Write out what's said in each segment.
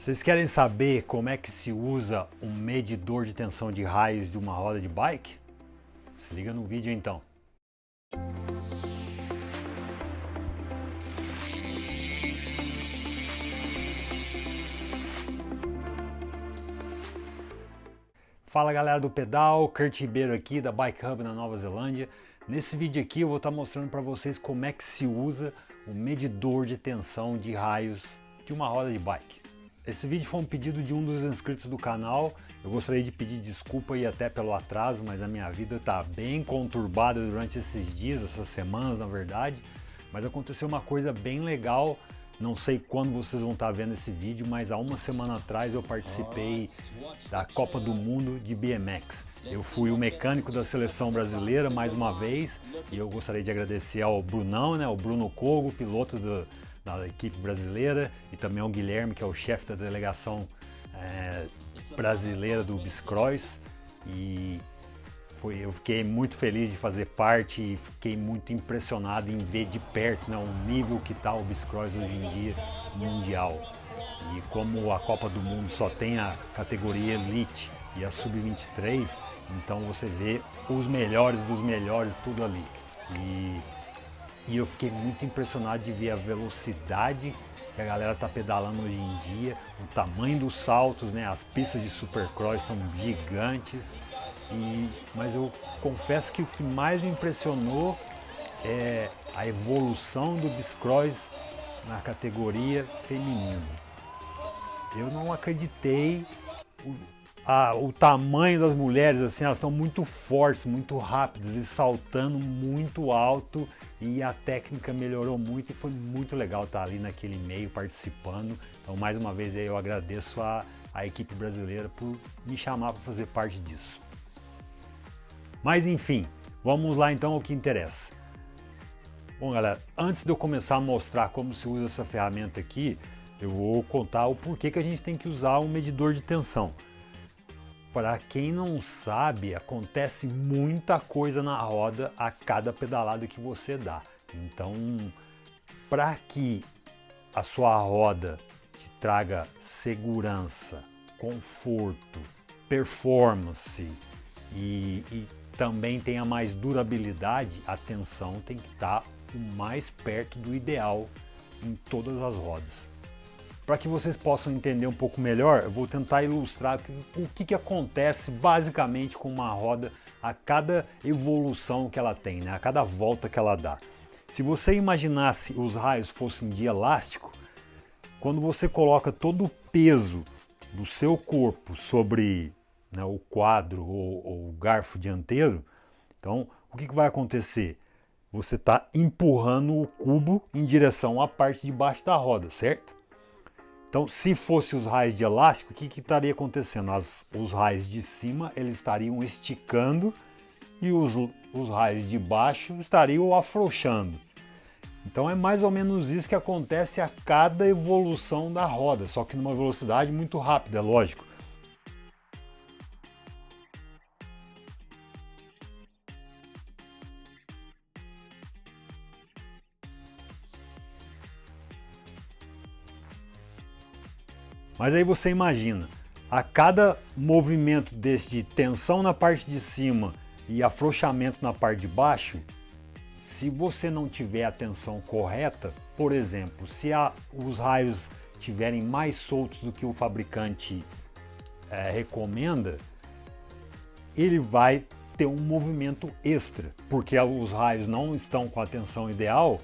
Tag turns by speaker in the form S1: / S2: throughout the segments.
S1: Vocês querem saber como é que se usa um medidor de tensão de raios de uma roda de bike? Se liga no vídeo então. Fala galera do pedal, Kurt Ribeiro aqui da Bike Hub na Nova Zelândia. Nesse vídeo aqui eu vou estar mostrando para vocês como é que se usa o medidor de tensão de raios de uma roda de bike. Esse vídeo foi um pedido de um dos inscritos do canal. Eu gostaria de pedir desculpa aí até pelo atraso, mas a minha vida está bem conturbada durante esses dias, essas semanas na verdade. Mas aconteceu uma coisa bem legal. Não sei quando vocês vão estar vendo esse vídeo, mas há uma semana atrás eu participei da Copa do Mundo de BMX. Eu fui o mecânico da seleção brasileira mais uma vez e eu gostaria de agradecer ao Brunão, o Bruno Kogo, piloto da equipe brasileira, e também ao Guilherme, que é o chefe da delegação brasileira do Bicicross. E eu fiquei muito feliz de fazer parte e fiquei muito impressionado em ver de perto o nível que está o Bicicross hoje em dia mundial. E como a Copa do Mundo só tem a categoria Elite e a Sub-23, então você vê os melhores dos melhores tudo ali. E eu fiquei muito impressionado de ver a velocidade que a galera está pedalando hoje em dia, o tamanho dos saltos, as pistas de Supercross estão gigantes. Mas eu confesso que o que mais me impressionou é a evolução do Bicicross na categoria feminina. Eu não acreditei o tamanho das mulheres, assim, elas estão muito fortes, muito rápidas e saltando muito alto, e a técnica melhorou muito e foi muito legal estar ali naquele meio participando. Então mais uma vez eu agradeço a equipe brasileira por me chamar para fazer parte disso. Mas enfim, vamos lá então ao que interessa. Bom galera, antes de eu começar a mostrar como se usa essa ferramenta aqui, eu vou contar o porquê que a gente tem que usar um medidor de tensão. Para quem não sabe, acontece muita coisa na roda a cada pedalada que você dá. Então, para que a sua roda te traga segurança, conforto, performance e também tenha mais durabilidade, a tensão tem que estar o mais perto do ideal em todas as rodas. Para que vocês possam entender um pouco melhor, eu vou tentar ilustrar o que acontece basicamente com uma roda a cada evolução que ela tem, a cada volta que ela dá. Se você imaginasse os raios fossem de elástico, quando você coloca todo o peso do seu corpo sobre o quadro ou o garfo dianteiro, então o que vai acontecer? Você está empurrando o cubo em direção à parte de baixo da roda, certo? Então, se fosse os raios de elástico, o que estaria acontecendo? Os raios de cima eles estariam esticando e os raios de baixo estariam afrouxando. Então é mais ou menos isso que acontece a cada evolução da roda, só que numa velocidade muito rápida, é lógico. Mas aí você imagina, a cada movimento desse de tensão na parte de cima e afrouxamento na parte de baixo, se você não tiver a tensão correta, por exemplo, se os raios estiverem mais soltos do que o fabricante recomenda, ele vai ter um movimento extra, porque os raios não estão com a tensão ideal,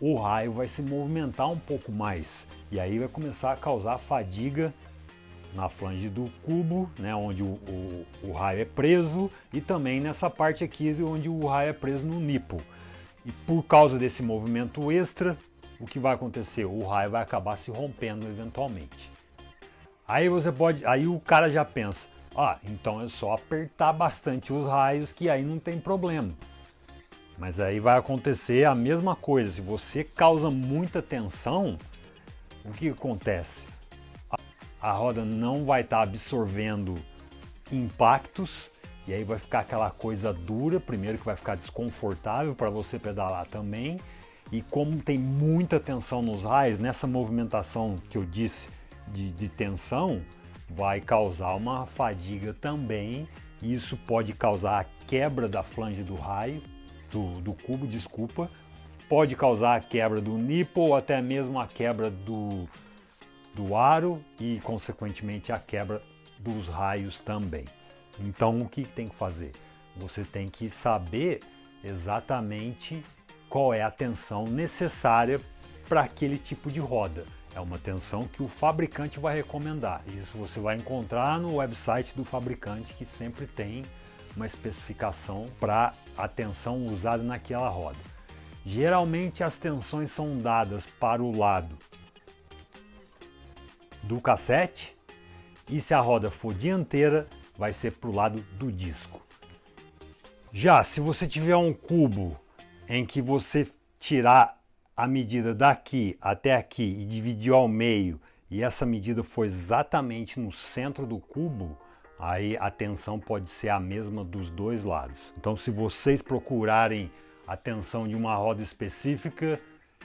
S1: o raio vai se movimentar um pouco mais e aí vai começar a causar fadiga na flange do cubo, onde o raio é preso, e também nessa parte aqui onde o raio é preso no nipple. E por causa desse movimento extra, o que vai acontecer? O raio vai acabar se rompendo eventualmente. Aí o cara já pensa, então é só apertar bastante os raios que aí não tem problema. Mas aí vai acontecer a mesma coisa. Se você causa muita tensão, o que acontece? A roda não vai estar absorvendo impactos e aí vai ficar aquela coisa dura, primeiro que vai ficar desconfortável para você pedalar também. E como tem muita tensão nos raios, nessa movimentação que eu disse de tensão, vai causar uma fadiga também. Isso pode causar a quebra da flange do raio, do cubo, desculpa. Pode causar a quebra do nipple ou até mesmo a quebra do aro e, consequentemente, a quebra dos raios também. Então, o que tem que fazer? Você tem que saber exatamente qual é a tensão necessária para aquele tipo de roda. É uma tensão que o fabricante vai recomendar. Isso você vai encontrar no website do fabricante, que sempre tem uma especificação para a tensão usada naquela roda. Geralmente as tensões são dadas para o lado do cassete, e se a roda for dianteira, vai ser para o lado do disco. Já se você tiver um cubo em que você tirar a medida daqui até aqui e dividir ao meio, e essa medida for exatamente no centro do cubo, aí a tensão pode ser a mesma dos dois lados. Então, se vocês procurarem a tensão de uma roda específica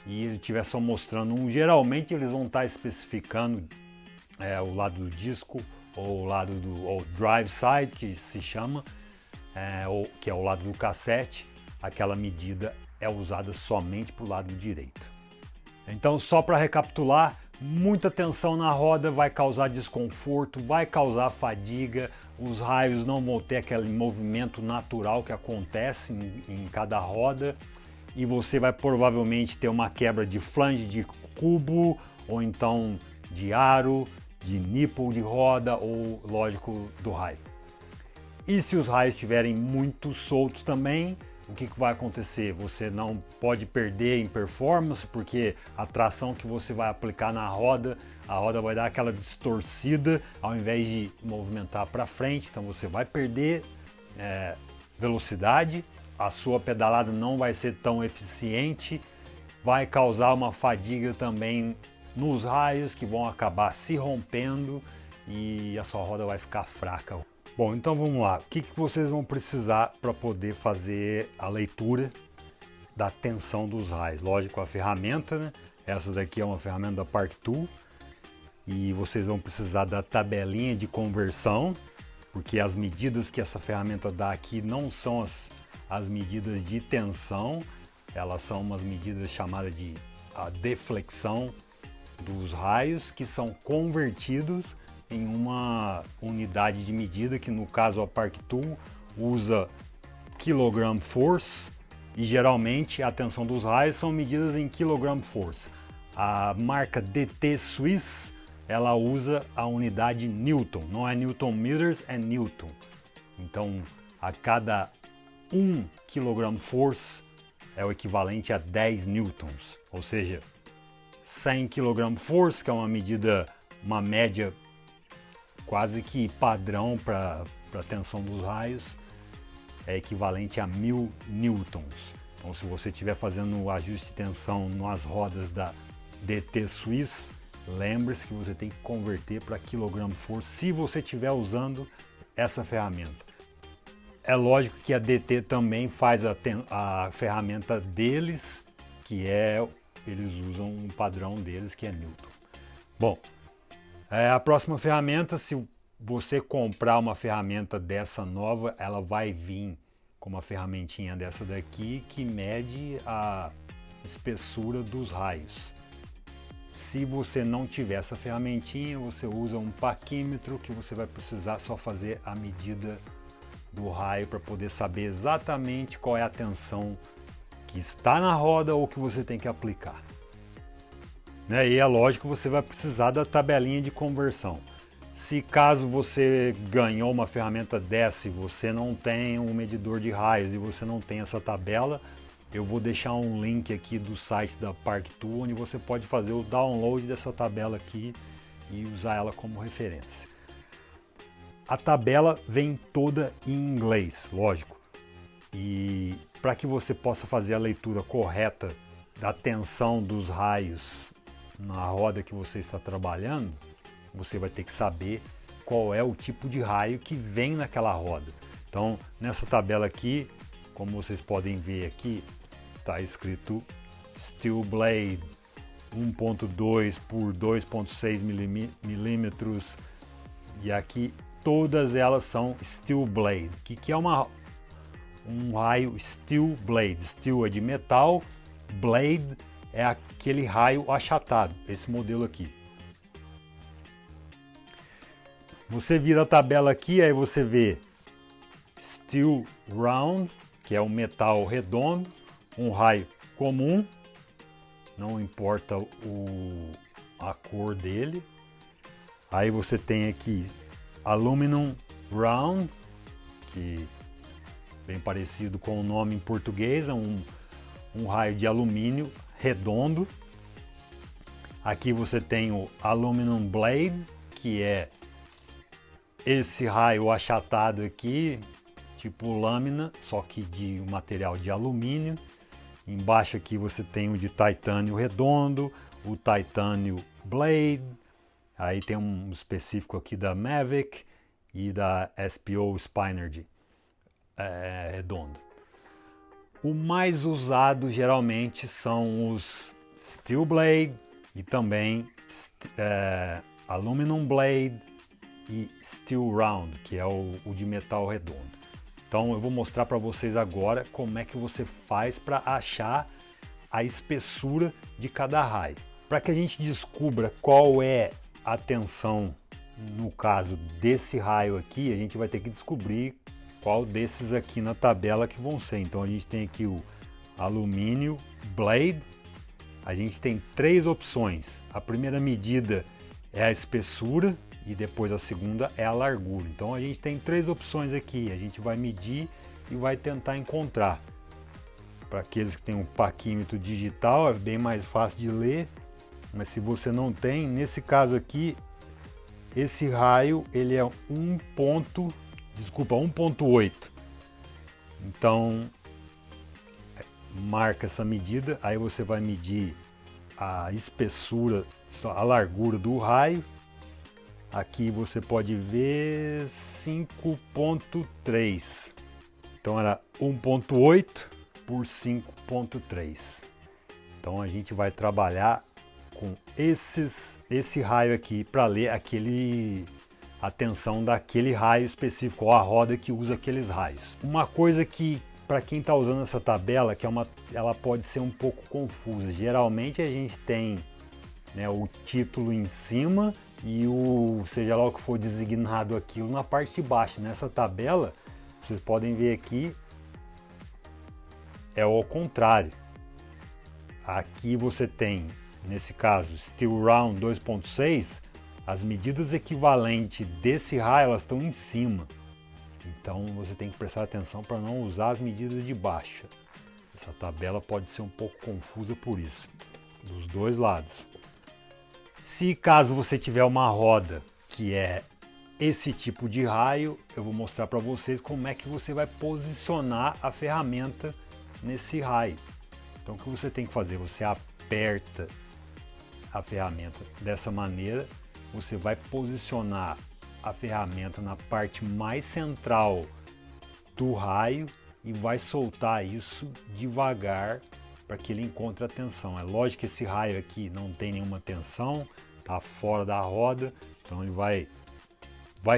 S1: e ele estiver só mostrando um, geralmente eles vão estar especificando o lado do disco ou o lado do drive side, que se chama, que é o lado do cassete. Aquela medida é usada somente para o lado direito. Então, só para recapitular, muita tensão na roda vai causar desconforto, vai causar fadiga, os raios não vão ter aquele movimento natural que acontece em cada roda, e você vai provavelmente ter uma quebra de flange de cubo, ou então de aro, de nipple de roda, ou, lógico, do raio. E se os raios estiverem muito soltos também, o que vai acontecer? Você não pode perder em performance, porque a tração que você vai aplicar na roda, a roda vai dar aquela distorcida ao invés de movimentar para frente, então você vai perder velocidade, a sua pedalada não vai ser tão eficiente, vai causar uma fadiga também nos raios, que vão acabar se rompendo e a sua roda vai ficar fraca. Bom, então vamos lá. O que vocês vão precisar para poder fazer a leitura da tensão dos raios? Lógico, a ferramenta, né? Essa daqui é uma ferramenta da Park Tool. E vocês vão precisar da tabelinha de conversão, porque as medidas que essa ferramenta dá aqui não são as medidas de tensão, elas são umas medidas chamadas de a deflexão dos raios, que são convertidos em uma unidade de medida, que no caso a Park Tool usa kg force, e geralmente a tensão dos raios são medidas em kg force. A marca DT Swiss, ela usa a unidade Newton, não é Newton meters, é Newton. Então, a cada 1 kg force é o equivalente a 10 newtons, ou seja, 100 kg force, que é uma medida, uma média quase que padrão para a tensão dos raios, é equivalente a 1000 newtons. Então, se você estiver fazendo o ajuste de tensão nas rodas da DT Swiss, lembre-se que você tem que converter para kg force se você estiver usando essa ferramenta. É lógico que a DT também faz a ferramenta deles, que eles usam um padrão deles, que é Newton. Bom, a próxima ferramenta, se você comprar uma ferramenta dessa nova, ela vai vir com uma ferramentinha dessa daqui que mede a espessura dos raios. Se você não tiver essa ferramentinha, você usa um paquímetro, que você vai precisar só fazer a medida do raio para poder saber exatamente qual é a tensão que está na roda ou que você tem que aplicar. E é lógico que você vai precisar da tabelinha de conversão. Se caso você ganhou uma ferramenta dessa e você não tem um medidor de raios e você não tem essa tabela, eu vou deixar um link aqui do site da Park Tool, onde você pode fazer o download dessa tabela aqui e usar ela como referência. A tabela vem toda em inglês, lógico. E para que você possa fazer a leitura correta da tensão dos raios na roda que você está trabalhando, você vai ter que saber qual é o tipo de raio que vem naquela roda. Então, nessa tabela aqui, como vocês podem ver aqui, está escrito Steel Blade 1.2 por 2.6 milímetros, e aqui todas elas são steel blade. O que é um raio steel blade? Steel é de metal, blade é aquele raio achatado, esse modelo aqui. Você vira a tabela aqui, aí você vê steel round, que é um metal redondo, um raio comum, não importa a cor dele. Aí você tem aqui aluminum round, que é bem parecido com o nome em português, é um raio de alumínio redondo. Aqui você tem o aluminum blade, que é esse raio achatado aqui, tipo lâmina, só que de um material de alumínio. Embaixo aqui você tem o de titânio redondo, o titânio blade. Aí tem um específico aqui da Mavic e da SPO Spinergy, redondo. O mais usado geralmente são os steel blade e também aluminum blade e steel round, que é o de metal redondo. Então eu vou mostrar para vocês agora como é que você faz para achar a espessura de cada raio. Para que a gente descubra qual é a tensão no caso desse raio aqui, a gente vai ter que descobrir qual desses aqui na tabela que vão ser. Então a gente tem aqui o alumínio blade. A gente tem três opções. A primeira medida é a espessura e depois a segunda é a largura. Então a gente tem três opções aqui. A gente vai medir e vai tentar encontrar. Para aqueles que têm um paquímetro digital é bem mais fácil de ler, mas se você não tem, nesse caso aqui, esse raio ele é 1.8. Então marca essa medida, aí você vai medir a espessura, a largura do raio. Aqui você pode ver 5.3. Então era 1.8 por 5.3. Então a gente vai trabalhar com esse raio aqui para ler a tensão daquele raio específico, ou a roda que usa aqueles raios. Uma coisa que para quem está usando essa tabela, ela pode ser um pouco confusa. Geralmente a gente tem, né, o título em cima e seja lá o que for designado aquilo na parte de baixo. Nessa tabela, vocês podem ver aqui, é ao contrário. Aqui você tem, nesse caso, Steel Round 2.6, as medidas equivalentes desse raio elas estão em cima. Então você tem que prestar atenção para não usar as medidas de baixo. Essa tabela pode ser um pouco confusa por isso, dos dois lados. Se caso você tiver uma roda que é esse tipo de raio, eu vou mostrar para vocês como é que você vai posicionar a ferramenta nesse raio. Então o que você tem que fazer? Você aperta a ferramenta dessa maneira, você vai posicionar a ferramenta na parte mais central do raio e vai soltar isso devagar para que ele encontre a tensão. É lógico que esse raio aqui não tem nenhuma tensão, está fora da roda, então ele vai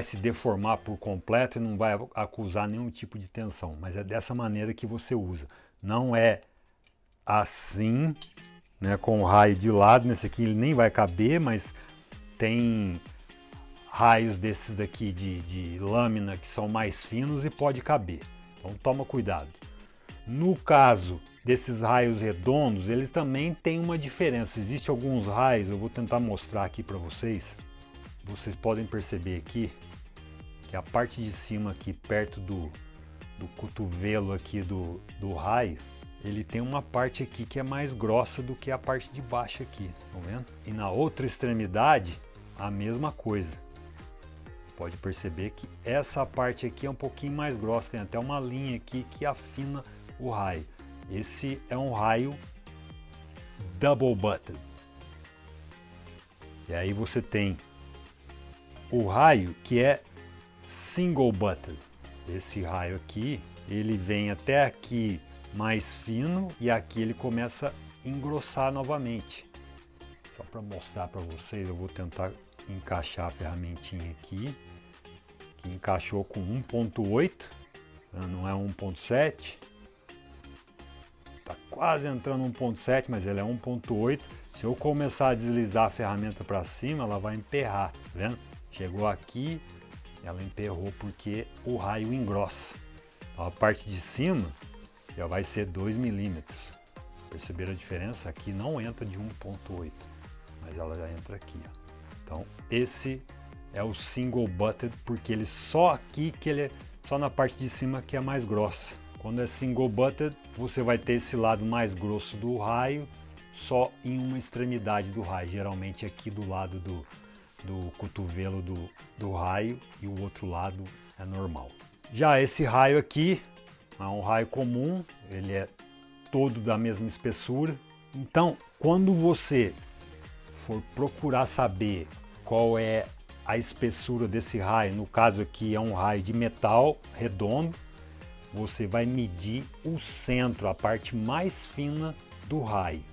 S1: se deformar por completo e não vai acusar nenhum tipo de tensão, mas é dessa maneira que você usa. Não é assim, né, com o raio de lado. Nesse aqui ele nem vai caber, mas tem raios desses daqui de lâmina que são mais finos e pode caber. Então toma cuidado. No caso desses raios redondos, eles também têm uma diferença. Existem alguns raios, eu vou tentar mostrar aqui para vocês. Vocês podem perceber aqui que a parte de cima aqui, perto do cotovelo aqui do raio, ele tem uma parte aqui que é mais grossa do que a parte de baixo aqui, tá vendo? E na outra extremidade, a mesma coisa. Pode perceber que essa parte aqui é um pouquinho mais grossa, tem até uma linha aqui que afina o raio. Esse é um raio double button. E aí você tem o raio que é single button. Esse raio aqui, ele vem até aqui mais fino e aqui ele começa a engrossar novamente. Só para mostrar para vocês, eu vou tentar encaixar a ferramentinha aqui, que encaixou com 1.8, não é 1.7. Tá quase entrando 1.7, mas ele é 1.8. Se eu começar a deslizar a ferramenta para cima, ela vai emperrar, tá vendo? Chegou aqui, ela emperrou porque o raio engrossa. Então, a parte de cima já vai ser 2 milímetros. Perceberam a diferença? Aqui não entra de 1.8, mas ela já entra aqui, ó. Então esse é o single butted, porque ele só aqui, que ele é só na parte de cima que é mais grossa. Quando é single butted, você vai ter esse lado mais grosso do raio só em uma extremidade do raio, geralmente aqui do lado do cotovelo do raio, e o outro lado é normal. Já esse raio aqui é um raio comum, ele é todo da mesma espessura. Então, quando você for procurar saber qual é a espessura desse raio, no caso aqui é um raio de metal redondo, você vai medir o centro, a parte mais fina do raio,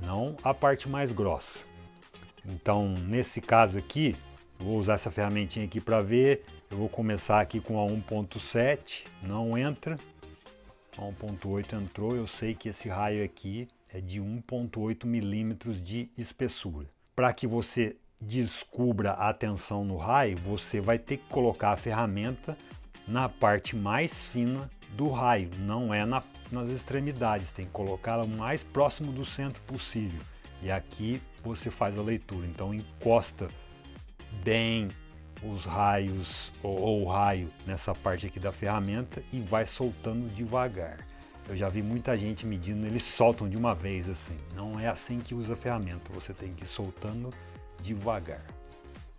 S1: não a parte mais grossa. Então, nesse caso aqui, eu vou usar essa ferramentinha aqui para ver. Eu vou começar aqui com a 1.7, não entra. A 1.8 entrou, eu sei que esse raio aqui é de 1.8 milímetros de espessura. Para que você descubra a tensão no raio, você vai ter que colocar a ferramenta na parte mais fina do raio, não é nas extremidades, tem que colocá-la o mais próximo do centro possível. E aqui você faz a leitura, então encosta bem os raios ou o raio nessa parte aqui da ferramenta e vai soltando devagar. Eu já vi muita gente medindo, eles soltam de uma vez assim. Não é assim que usa a ferramenta, você tem que ir soltando devagar.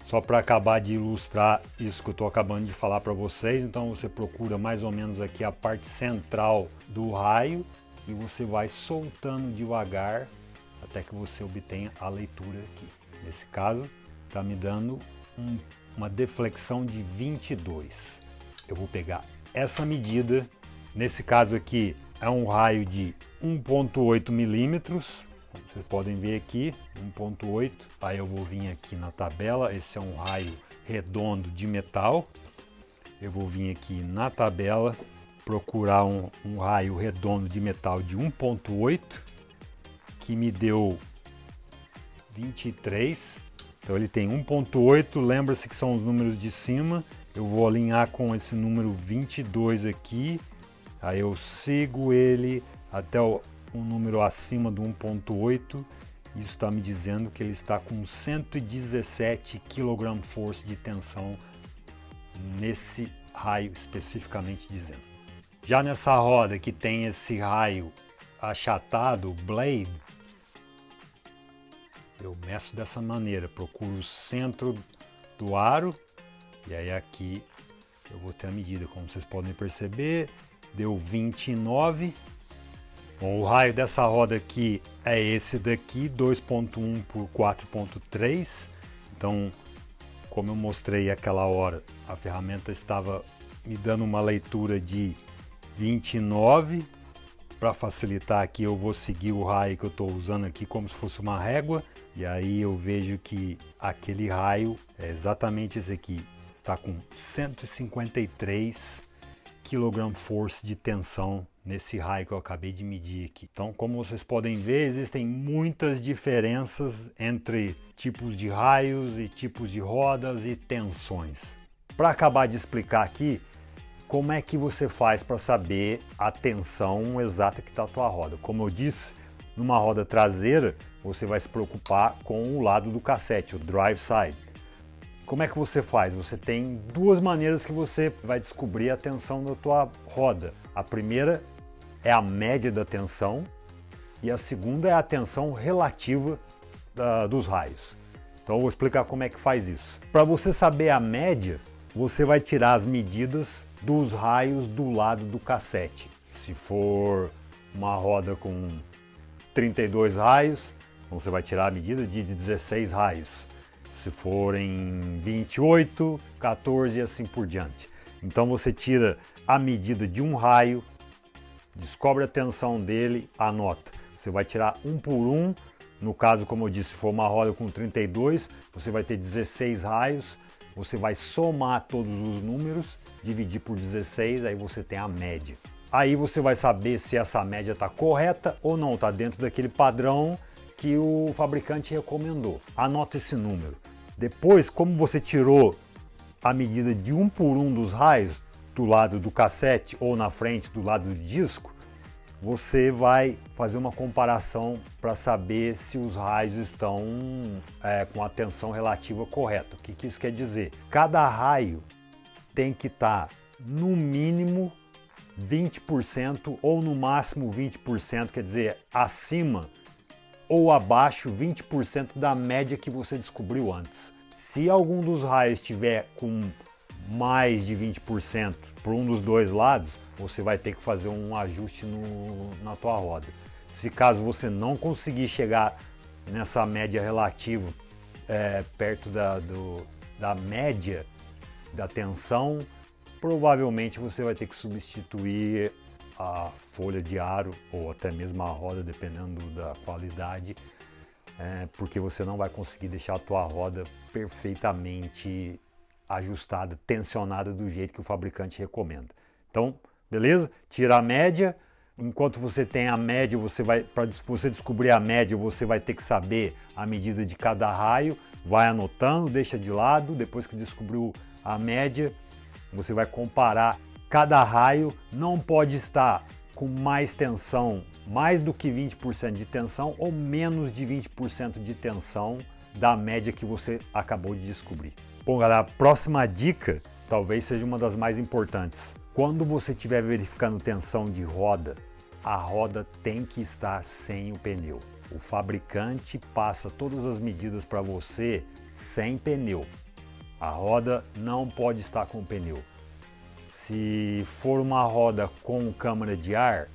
S1: Só para acabar de ilustrar isso que eu estou acabando de falar para vocês, então você procura mais ou menos aqui a parte central do raio e você vai soltando devagar até que você obtenha a leitura aqui. Nesse caso, está me dando uma deflexão de 22. Eu vou pegar essa medida, nesse caso aqui é um raio de 1.8 milímetros, como vocês podem ver aqui, 1.8. Aí eu vou vir aqui na tabela, esse é um raio redondo de metal. Eu vou vir aqui na tabela, procurar um raio redondo de metal de 1.8, que me deu 23. Então ele tem 1.8, lembra-se que são os números de cima. Eu vou alinhar com esse número 22 aqui. Aí eu sigo ele até um número acima do 1.8. Isso está me dizendo que ele está com 117 kgf de tensão nesse raio especificamente dizendo. Já nessa roda que tem esse raio achatado, blade, eu meço dessa maneira, procuro o centro do aro e aí aqui eu vou ter a medida, como vocês podem perceber, deu 29. Bom, o raio dessa roda aqui é esse daqui, 2.1 por 4.3. Então, como eu mostrei aquela hora, a ferramenta estava me dando uma leitura de 29. Para facilitar aqui, eu vou seguir o raio que eu estou usando aqui como se fosse uma régua. E aí eu vejo que aquele raio é exatamente esse aqui. Está com 153 kgf de tensão nesse raio que eu acabei de medir aqui. Então, como vocês podem ver, existem muitas diferenças entre tipos de raios e tipos de rodas e tensões. Para acabar de explicar aqui, como é que você faz para saber a tensão exata que está a tua roda? Como eu disse, numa roda traseira, você vai se preocupar com o lado do cassete, o drive side. Como é que você faz? Você tem duas maneiras que você vai descobrir a tensão da tua roda. A primeira é a média da tensão e a segunda é a tensão relativa dos raios. Então eu vou explicar como é que faz isso. Para você saber a média, você vai tirar as medidas dos raios do lado do cassete. Se for uma roda com 32 raios, então você vai tirar a medida de 16 raios. Se forem 28, 14 e assim por diante. Então você tira a medida de um raio, descobre a tensão dele, anota. Você vai tirar um por um No caso, como eu disse, se for uma roda com 32, você vai ter 16 raios, você vai somar todos os números, dividir por 16, aí você tem a média. Aí você vai saber se essa média está correta ou não, está dentro daquele padrão que o fabricante recomendou. Anota esse número. Depois, como você tirou a medida de 1 por 1 dos raios, do lado do cassete ou na frente do lado do disco, você vai fazer uma comparação para saber se os raios estão com a tensão relativa correta. O que isso quer dizer? Cada raio tem que estar no mínimo 20% ou no máximo 20%, quer dizer, acima ou abaixo 20% da média que você descobriu antes. Se algum dos raios estiver com mais de 20% por um dos dois lados, você vai ter que fazer um ajuste na tua roda. Se caso você não conseguir chegar nessa média relativa, perto da média da tensão, provavelmente você vai ter que substituir a folha de aro ou até mesmo a roda, dependendo da qualidade, porque você não vai conseguir deixar a tua roda perfeitamente ajustada, tensionada do jeito que o fabricante recomenda. Então, beleza? Tira a média. Enquanto você tem a média, para você descobrir a média, você vai ter que saber a medida de cada raio. Vai anotando, deixa de lado. Depois que descobriu a média, você vai comparar. Cada raio não pode estar com mais tensão, mais do que 20% de tensão ou menos de 20% de tensão da média que você acabou de descobrir. Bom, galera, a próxima dica talvez seja uma das mais importantes. Quando você estiver verificando tensão de roda, a roda tem que estar sem o pneu. O fabricante passa todas as medidas para você sem pneu. A roda não pode estar com pneu. Se for uma roda com câmara de ar,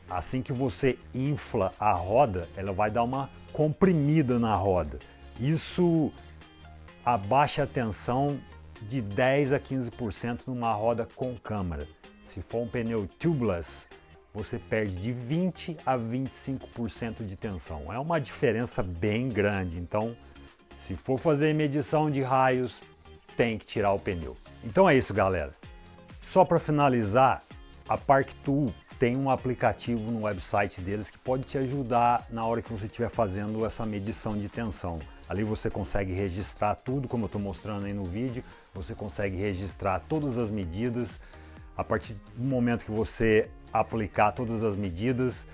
S1: assim que você infla a roda, ela vai dar uma comprimida na roda. Isso abaixa a tensão de 10 a 15% numa roda com câmara. Se for um pneu tubeless, você perde de 20 a 25% de tensão. É uma diferença bem grande. Então, se for fazer medição de raios, tem que tirar o pneu. Então é isso, galera. Só para finalizar, a Park Tool tem um aplicativo no website deles que pode te ajudar na hora que você estiver fazendo essa medição de tensão. Ali você consegue registrar tudo, como eu estou mostrando aí no vídeo, você consegue registrar todas as medidas. A partir do momento que você aplicar todas as medidas,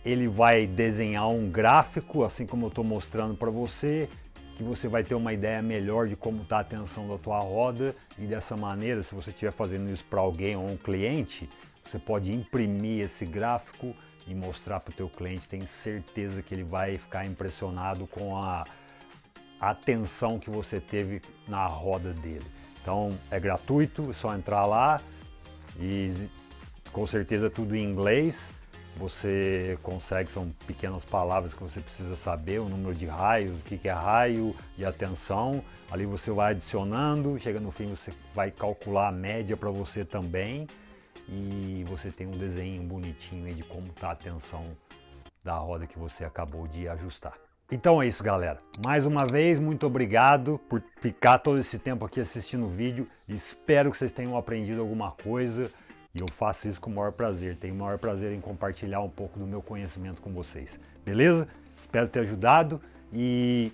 S1: ele vai desenhar um gráfico, assim como eu estou mostrando para você, que você vai ter uma ideia melhor de como está a tensão da tua roda, e dessa maneira, se você estiver fazendo isso para alguém ou um cliente, você pode imprimir esse gráfico e mostrar para o teu cliente. Tenho certeza que ele vai ficar impressionado com a tensão que você teve na roda dele. Então é gratuito, é só entrar lá e com certeza tudo em inglês. Você consegue, são pequenas palavras que você precisa saber, o número de raios, o que é raio e a tensão. Ali você vai adicionando, chega no fim você vai calcular a média para você também. E você tem um desenho bonitinho aí de como está a tensão da roda que você acabou de ajustar. Então é isso, galera. Mais uma vez, muito obrigado por ficar todo esse tempo aqui assistindo o vídeo. Espero que vocês tenham aprendido alguma coisa. E eu faço isso com o maior prazer. Tenho o maior prazer em compartilhar um pouco do meu conhecimento com vocês. Beleza? Espero ter ajudado e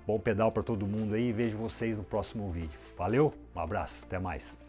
S1: bom pedal para todo mundo aí. Vejo vocês no próximo vídeo. Valeu, um abraço, até mais.